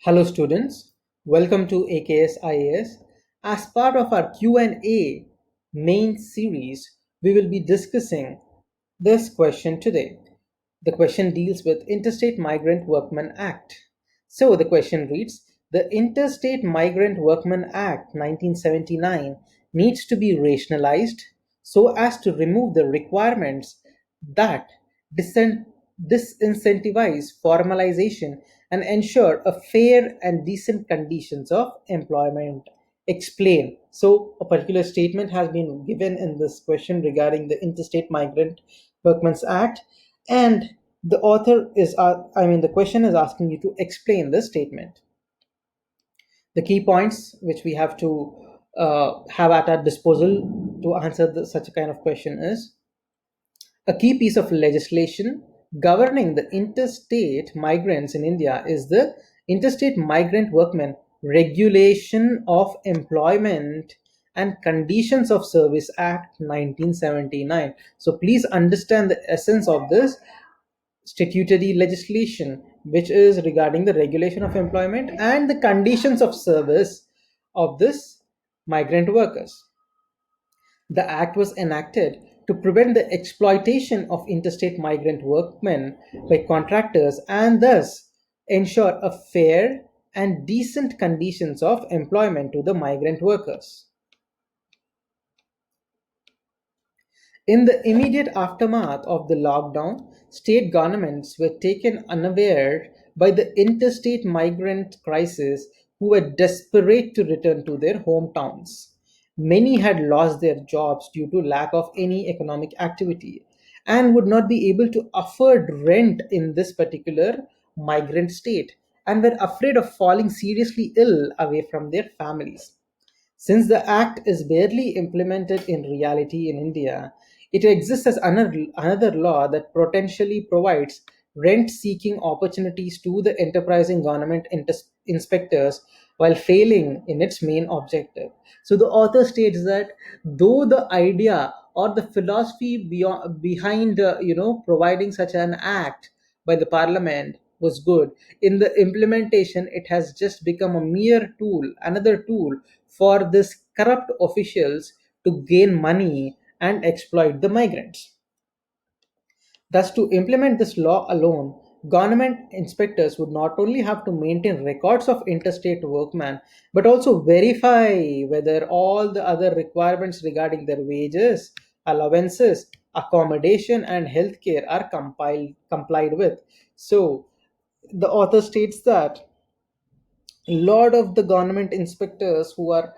Hello students, welcome to AKS IAS. As part of our Q&A main series, we will be discussing this question today. The question deals with Interstate Migrant Workmen Act. So the question reads, the Interstate Migrant Workmen Act 1979 needs to be rationalized so as to remove the requirements that disincentivize formalization and ensure a fair and decent conditions of employment. Explain. So a particular statement has been given in this question regarding the Interstate Migrant Workmen's Act, and the author is the question is asking you to explain this statement. The key points which we have to have at our disposal to answer such a kind of question is: a key piece of legislation governing the interstate migrants in India is the Interstate Migrant Workmen Regulation of Employment and Conditions of Service Act 1979. So please understand the essence of this statutory legislation, which is regarding the regulation of employment and the conditions of service of this migrant workers. The act was enacted to prevent the exploitation of interstate migrant workmen by contractors and thus ensure a fair and decent conditions of employment to the migrant workers. In the immediate aftermath of the lockdown, state governments were taken unaware by the interstate migrant crisis who were desperate to return to their hometowns. Many had lost their jobs due to lack of any economic activity and would not be able to afford rent in this particular migrant state and were afraid of falling seriously ill away from their families. Since the Act is barely implemented in reality in India, it exists as another law that potentially provides rent seeking opportunities to the enterprising government inspectors while failing in its main objective. So the author states that though the idea or the philosophy behind providing such an act by the parliament was good, in the implementation it has just become a mere tool, another tool for this corrupt officials to gain money and exploit the migrants. Thus, to implement this law alone, government inspectors would not only have to maintain records of interstate workmen, but also verify whether all the other requirements regarding their wages, allowances, accommodation, and healthcare are complied with. So, the author states that a lot of the government inspectors who are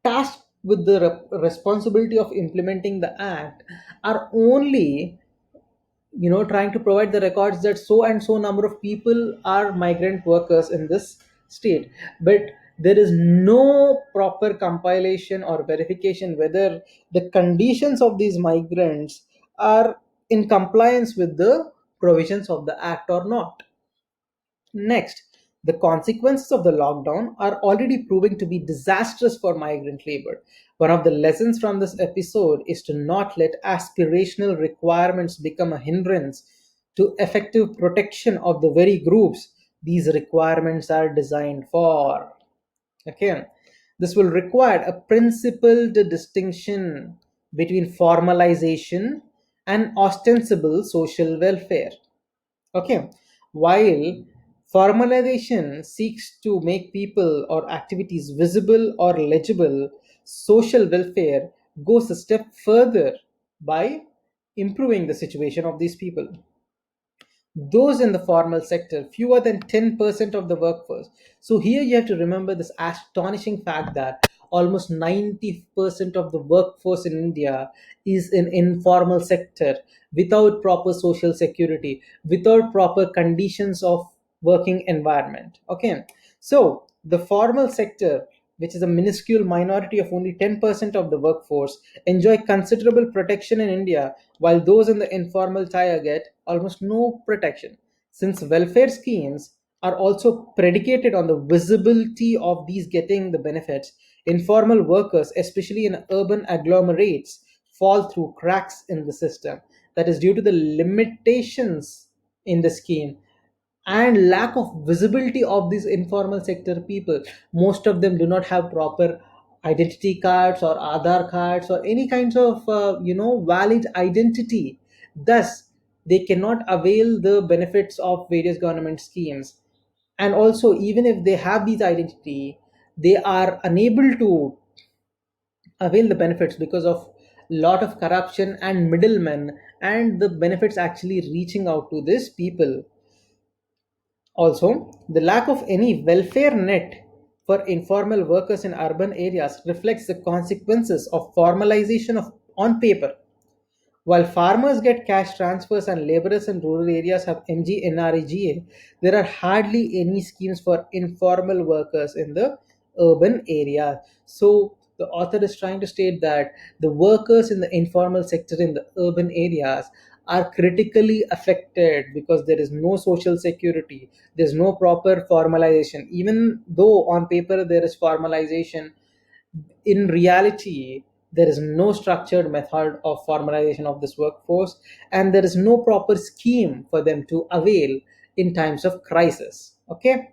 tasked with the responsibility of implementing the act are only trying to provide the records that so and so number of people are migrant workers in this state, but there is no proper compilation or verification whether the conditions of these migrants are in compliance with the provisions of the act or not. Next, the consequences of the lockdown are already proving to be disastrous for migrant labor. One of the lessons from this episode is to not let aspirational requirements become a hindrance to effective protection of the very groups these requirements are designed for. Okay, this will require a principled distinction between formalization and ostensible social welfare. Okay, while formalization seeks to make people or activities visible or legible, social welfare goes a step further by improving the situation of these people. Those in the formal sector, fewer than 10% of the workforce. So here you have to remember this astonishing fact that almost 90% of the workforce in India is in informal sector without proper social security, without proper conditions of working environment. Okay. So the formal sector, which is a minuscule minority of only 10% of the workforce, enjoy considerable protection in India, while those in the informal tier get almost no protection. Since welfare schemes are also predicated on the visibility of these getting the benefits, informal workers, especially in urban agglomerates, fall through cracks in the system. That is due to the limitations in the scheme and lack of visibility of these informal sector people. Most of them do not have proper identity cards or Aadhaar cards or any kinds of valid identity. Thus, they cannot avail the benefits of various government schemes. And also, even if they have these identity, they are unable to avail the benefits because of lot of corruption and middlemen, and the benefits actually reaching out to these people. Also, the lack of any welfare net for informal workers in urban areas reflects the consequences of formalization of on paper. While farmers get cash transfers and laborers in rural areas have MGNREGA, there are hardly any schemes for informal workers in the urban area. So the author is trying to state that the workers in the informal sector in the urban areas are critically affected because there is no social security, there's no proper formalization. Even though on paper there is formalization, in reality there is no structured method of formalization of this workforce, and there is no proper scheme for them to avail in times of crisis. Okay.